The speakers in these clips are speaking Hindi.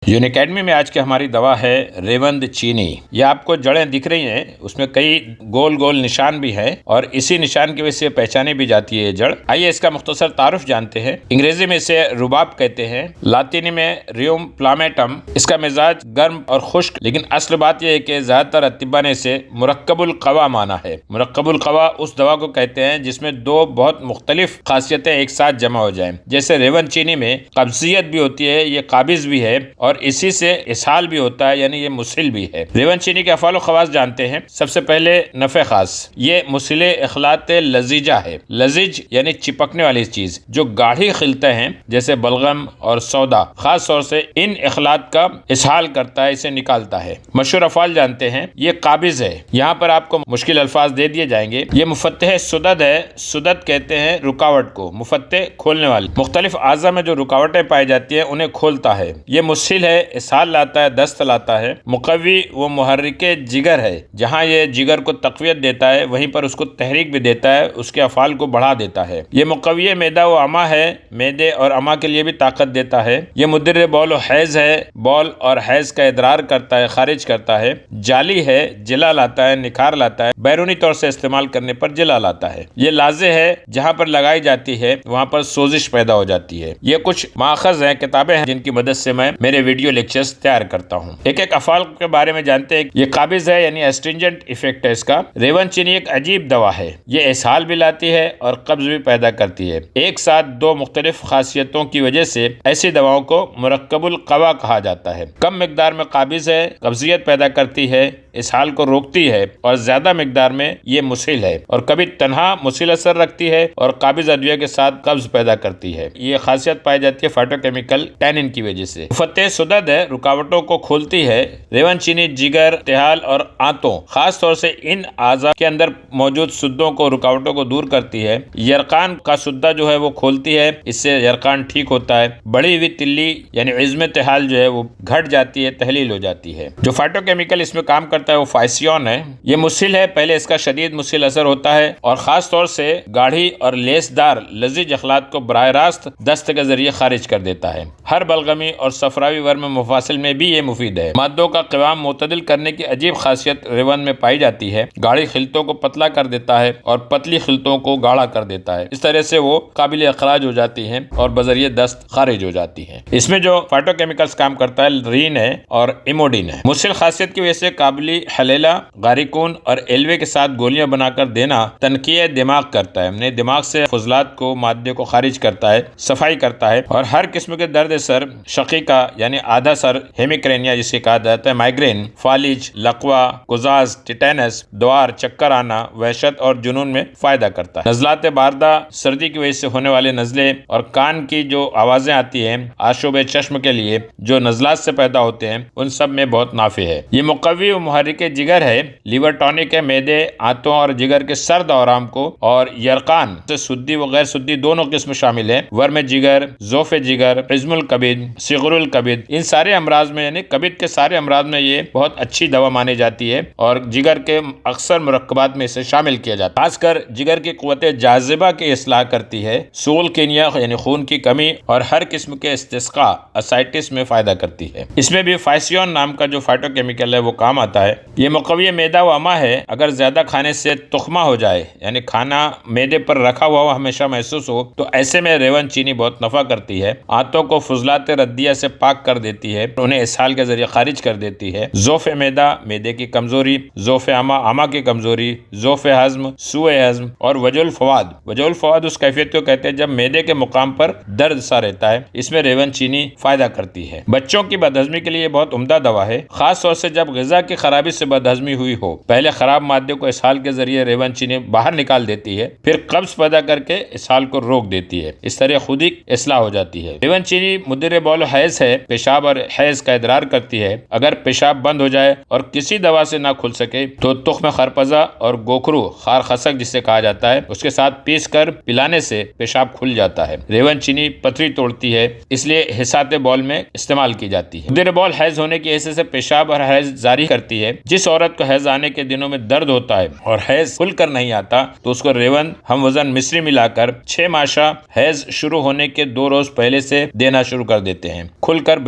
यूनिक एकेडमी में आज की हमारी दवा है रेवंद चीनी। ये आपको जड़ें दिख रही हैं, उसमें कई गोल गोल निशान भी हैं और इसी निशान की वजह से पहचानी भी जाती है ये जड़। आइए इसका मुख्तसर तारुफ जानते हैं। अंग्रेजी में इसे रुबाब कहते हैं, लातीनी में रियम प्लामेटम। इसका मिजाज गर्म और खुश्क, लेकिन असल बात यह है कि ज्यादातर अतिबा ने इसे मुरक्कबुल कवा माना है। मुरक्कबुल कवा उस दवा को कहते हैं जिसमें दो बहुत मुख्तलिफ खासियतें एक साथ जमा हो जाएं। जैसे रेवंद चीनी में कब्जियत भी होती है, ये काबिज भी है और इसी से इसहाल भी होता है, यानी ये मुसिल भी है। रेवंद चीनी के अफाल खवास जानते हैं। सबसे पहले नफे खास, ये मुसिले इखलात लजीजा है। लजीज यानी चिपकने वाली चीज जो गाढ़ी खिलते हैं, जैसे बलगम और सौदा, खास तौर से इन इखलात का इसहाल करता है, इसे निकालता है। मशहूर अफाल जानते हैं। ये काबिज है। यहाँ पर आपको मुश्किल अल्फाज दे दिए जाएंगे। ये मुफत्तह सुदद है। सुदद कहते हैं रुकावट को, मुफत्तह खोलने वाली। मुख्तलिफ आज़ा में जो रुकावटें पाई जाती है उन्हें खोलता है। ये मुस्हिल है, इसहाल लाता है, दस्त लाता है। मुकव्वी व मुहर्रिके जिगर है। जहाँ ये जिगर को तक़वियत देता है वहीं पर उसको तहरीक भी देता है, उसके अफ़ाल को बढ़ा देता है। ये मुकव्वी मैदा व अमा है, मैदे और अमा के लिए भी ताकत देता है। ये मुद्दर बौल व हैज़ है, बौल और हैज़ का इदरार करता है, खारिज करता है। जाली है, जिला लाता है, निखार लाता है, बैरूनी तौर से इस्तेमाल करने पर जिला लाता है। ये लाजे है, जहाँ पर लगाई जाती है वहाँ पर सोजिश पैदा हो जाती है। ये कुछ माखज़ हैं, किताबें हैं जिनकी मदद से मैं मेरे वीडियो लेक्चर्स तैयार करता हूँ। एक एक अफाल के बारे में जानते हैं। ये काबिज है यानी एस्ट्रिंजेंट इफेक्ट है इसका। रेवंद चीनी एक अजीब दवा है। ये इसहाल भी लाती है और कब्ज भी पैदा करती है। एक साथ दो मुख्तलिफ खासियतों की वजह से ऐसी दवाओं को मुरक्कबुल कवा कहा जाता है। कम मिकदार में काबिज है, कब्जियत पैदा करती है, इसहाल को रोकती है और ज्यादा मिकदार में ये मुसिल है और कभी तन्हा मुसिल असर रखती है और काबिज अद्विया के साथ कब्ज पैदा करती है। ये खासियत पाई जाती है फाइटोकेमिकल टैनिन की वजह से। मुफत्तह सुदद है, रुकावटों को खोलती है। रेवंद चीनी जिगर, तिहाल और आंतों, खास तौर से इन आज़ा के अंदर मौजूद सुद्दों को, रुकावटों को दूर करती है। यरकान का सुद्दा जो है वो खोलती है, इससे यरकान ठीक होता है। बढ़ी हुई तिल्ली यानी इज़्म तिहाल जो है वो घट जाती है, तहलील हो जाती है। जो फाइटोकेमिकल इसमें काम करता है वो फाइसियन है। ये मुसिल है, पहले इसका शदीद मुसिल असर होता है और खास तौर से गाढ़ी और लेसदार लजीज अखलात को बराह रास्त दस्त के जरिए खारिज कर देता है। हर बलगमी और सफरावी वर्म मुफासिल में भी ये मुफीद है। मादों का क़िवाम मुतदिल करने की अजीब खासियत रेवंद में पाई जाती है। गाढ़ी खिलतों को पतला कर देता है और पतली खिलतों को गाढ़ा कर देता है। इस तरह से वो काबिल अखराज हो जाती हैं और बजरिए दस्त खारिज हो जाती है। इसमें जो फाइटोकेमिकल्स काम करता है रीन है और इमोडिन है। मुसिल खासियत की वजह से काबिली हलेला, गारिकून और एलवे के साथ गोलियां बनाकर देना तनकीय दिमाग करता है। अपने दिमाग से फुजलात को, मादे को खारिज करता है, सफाई करता है और हर किस्म के दर्द सर, शकीका यानी आधा सर, हेमिक्रेनिया जिसे कहा जाता है, माइग्रेन, फालिज, लकवा, कुजाज, टिटेनस, द्वार, चक्कर आना, वहशत और जुनून में फायदा करता है। नज़लात बारदा, सर्दी की वजह से होने वाले नज़ले और कान की जो आवाजें आती हैं आशुब चश्म के लिए जो नज़लात से पैदा होते हैं, उन सब में बहुत नाफे है। ये मुकव्वी व मुहर्रिके जिगर है, लीवर टॉनिक है, मैदे, आंतों और जिगर के सर्द और आराम को, और यरकान से सुद्दी व गैर सुद्दी दोनों किस्म शामिल है। वर्म जिगर, जोफे जिगर, इज़्मुल कबिद, सिगरुल कबिद, इन सारे अमराज में यानी कबिद के सारे अमराज में ये बहुत अच्छी दवा मानी जाती है और जिगर के अक्सर मुरक्कबात में इसे शामिल किया जाता है। खासकर जिगर की कुव्वत जाज़िबा की इस्लाह करती है, सूल कीनिया यानी खून की कमी और हर किस्म के इस्तिस्का, असाइटिस में फायदा करती है। इसमें भी फाइसियन नाम का जो फाइटोकेमिकल है वो काम आता है। ये मुकव्वी मैदा व अमा है। अगर ज्यादा खाने से तुखमा हो जाए यानी खाना मैदे पर रखा हुआ हमेशा महसूस हो तो ऐसे में रेवंद चीनी बहुत नफा करती है। आंतों को फुजलात रद्दिया से पाक कर देती है, उन्हें इसहाल के जरिए खारिज कर देती है। जोफ़े मैदा, मैदे की कमजोरी, जोफ़े अमा, अमा की कमजोरी, जोफ़े हज़्म, सुए हज़्म और वजुल फवाद। वजुल फवाद उस कैफियत को कहते हैं जब मैदे के मुकाम पर दर्द सा रहता है, इसमें रेवंद चीनी फायदा करती है। बच्चों की बदहजमी के लिए बहुत उम्दा दवा है, खास तौर से जब ग़िज़ा की खराबी से बदहजमी हुई हो। पहले खराब मादे को इसहाल के जरिए रेवंद चीनी बाहर निकाल देती है, फिर कब्ज पैदा करके इसहाल को रोक देती है। इस तरह खुद ही इस्लाह हो जाती है। रेवंद चीनी मुद्दर बौल हैज़ है, पेशाब और हैज़ का इदरार करती है। अगर पेशाब बंद हो जाए और किसी दवा से ना खुल सके तो तुख्म खरपजा और गोखरू, खार खसक जिसे कहा जाता है, उसके साथ पीस कर पिलाने से पेशाब खुल जाता है। रेवंद चीनी पथरी तोड़ती है, इसलिए हिसाते बौल में इस्तेमाल की जाती है। मुद्दर बौल हैज़ होने की हैसियत से पेशाब और हैज़ जारी करती है। जिस औरत को हैज़ आने के दिनों में दर्द होता है और हैज़ खुलकर नहीं आता तो उसको रेवंद हम वजन मिश्री मिलाकर 6 माशा हैज़ शुरू होने के 2 रोज पहले से देना शुरू कर देते हैं। खुलकर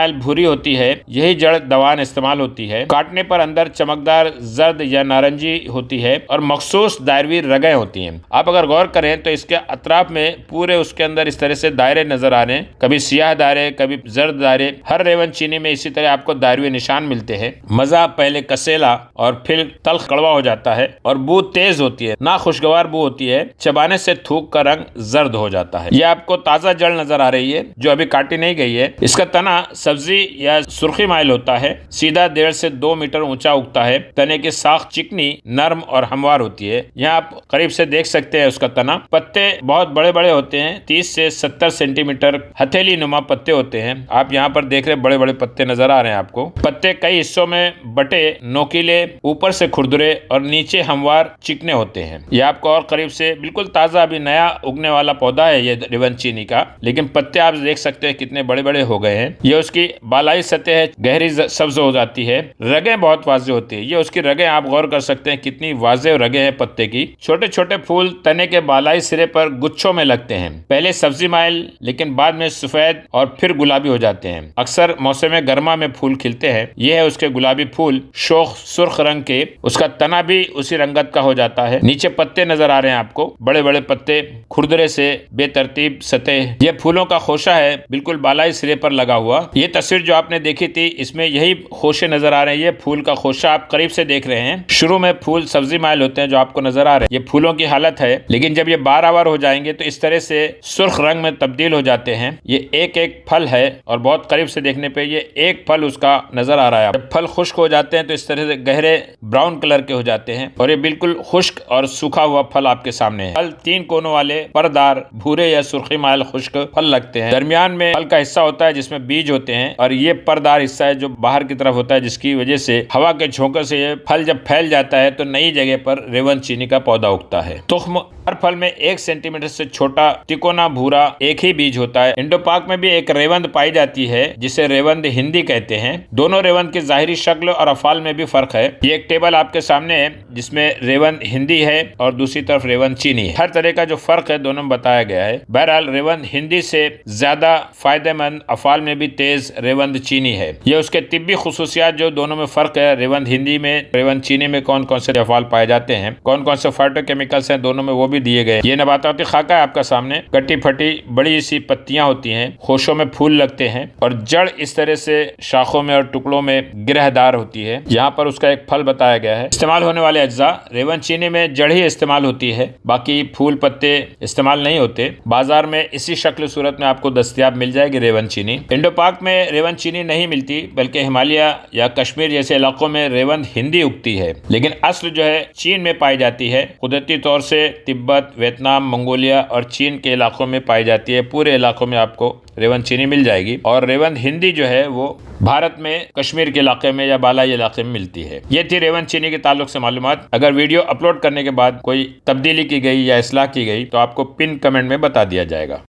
माइल भूरी होती है। यही जड़ दवान इस्तेमाल होती है। काटने पर अंदर चमकदार जर्द या नारंगी होती है और मखसूस दायरवी रगें होती हैं। आप अगर गौर करें तो इसके अतराफ में पूरे उसके अंदर इस तरह से दायरे नजर आ रहे हैं, कभी सियाह दायरे, कभी जर्द दायरे। हर रेवन चीनी में इसी तरह आपको दायरवी निशान मिलते हैं। मजा पहले कसेला और फिर तल्ख कड़वा हो जाता है और बू तेज होती है, ना खुशगवार बू होती है। चबाने से थूक का रंग जर्द हो जाता है। यह आपको ताजा जड़ नजर आ रही है जो अभी काटी नहीं गई है। इसका तना सब्जी या सुर्खी माइल होता है, सीधा 1.5 से 2 मीटर ऊंचा उगता है। तने की साख चिकनी, नरम और हमवार होती है। यहाँ आप करीब से देख सकते हैं उसका तना। पत्ते बहुत बड़े बड़े होते हैं, 30 से 70 सेंटीमीटर हथेली नुमा पत्ते होते हैं। आप यहाँ पर देख रहे बड़े बड़े पत्ते नजर आ रहे हैं आपको। पत्ते कई हिस्सों में बटे, नोकीले, ऊपर से खुरदुरे और नीचे हमवार चिकने होते हैं। ये आपको और करीब से बिल्कुल ताजा अभी नया उगने वाला पौधा है ये रेवन चीनी का, लेकिन पत्ते आप देख सकते हैं कितने बड़े बड़े हो गए हैं। ये उसकी बालाई सतह गहरी सब्ज हो जाती है। रगें बहुत वाज़ेह होती है। ये उसकी रगें आप गौर कर सकते हैं कितनी वाज़ेह रगें हैं पत्ते की। छोटे छोटे फूल तने के बालाई सिरे पर गुच्छों में लगते हैं। पहले सब्जी माइल, लेकिन बाद में सफेद और फिर गुलाबी हो जाते हैं। अक्सर मौसम गर्मा में फूल खिलते हैं। ये है उसके गुलाबी फूल, शोख सुर्ख रंग के। उसका तना भी उसी रंगत का हो जाता है। नीचे पत्ते नजर आ रहे हैं आपको, बड़े बड़े पत्ते, खुरदरे से बेतरतीब सतह। ये फूलों का खोशा है, बिल्कुल बालाई सिरे पर लगा हुआ। ये तस्वीर जो आपने देखी थी, इसमें यही खोशे नजर आ रहे हैं। ये फूल का खोशा आप करीब से देख रहे हैं। शुरू में फूल सब्जी माइल होते हैं जो आपको नजर आ रहे हैं। ये फूलों की हालत है, लेकिन जब ये बारआवर हो जाएंगे तो इस तरह से सुर्ख रंग में तब्दील हो जाते हैं। ये एक एक फल है और बहुत करीब से देखने पे ये एक फल उसका नजर आ रहा है। जब फल खुश्क हो जाते हैं तो इस तरह से गहरे ब्राउन कलर के हो जाते हैं और ये बिल्कुल खुश्क और सूखा हुआ फल आपके सामने है। फल 3 कोनों वाले परदार भूरे या सुर्खी माइल खुश्क फल लगते हैं। दरमियान में फल का हिस्सा होता है जिसमें बीज होते हैं और ये परदार हिस्सा है जो बाहर की तरफ होता है, जिसकी वजह से हवा के झोंके से ये फल जब फैल जाता है तो नई जगह पर रेवन चीनी का पौधा उगता है। तुख्म हर फल में 1 सेंटीमीटर से छोटा तिकोना भूरा एक ही बीज होता है। इंडो पाक में भी एक रेवंद पाई जाती है जिसे रेवंद हिंदी कहते हैं। दोनों रेवंद की जाहिरी शक्ल और अफाल में भी फर्क है। ये एक टेबल आपके सामने है जिसमें रेवंद हिंदी है और दूसरी तरफ रेवंद चीनी है। हर तरह का जो फर्क है दोनों में बताया गया है। बहरहाल रेवंद हिंदी से ज्यादा फायदेमंद, अफाल में भी तेज रेवंद चीनी है। ये उसके तिब्बी खुसूसियात जो दोनों में फर्क है, रेवंद हिंदी में, रेवंद चीनी में कौन कौन से अफाल पाए जाते हैं, कौन कौन से फाइटोकेमिकल्स हैं, दोनों में वो भी दिए गए। ये नबाताती खाका है आपका सामने। कटी फटी बड़ी सी पत्तियां होती हैं, खोशों में फूल लगते हैं और जड़ इस तरह से शाखों में और टुकड़ों में गिरहदार होती है। यहाँ पर उसका एक फल बताया गया है। इस्तेमाल होने वाले अज्जा, रेवन चीनी में जड़ ही इस्तेमाल होती है, बाकी फूल पत्ते इस्तेमाल नहीं होते। बाजार में इसी शक्ल सूरत में आपको दस्तयाब मिल जाएगी रेवन चीनी। इंडो पाक में रेवन चीनी नहीं मिलती, बल्कि हिमालय या कश्मीर जैसे इलाकों में रेवन हिंदी उगती है, लेकिन असल जो है चीन में पाई जाती है। कुदरती तौर से तिब्बत, वियतनाम, मंगोलिया और चीन के इलाकों में पाई जाती है। पूरे इलाकों में आपको रेवन चीनी मिल जाएगी और रेवन हिंदी जो है वो भारत में कश्मीर के इलाके में या बालाई इलाके में मिलती है। ये थी रेवन चीनी के ताल्लुक से मालूमात। अगर वीडियो अपलोड करने के बाद कोई तब्दीली की गई या इस्लाह की गई तो आपको पिन कमेंट में बता दिया जाएगा।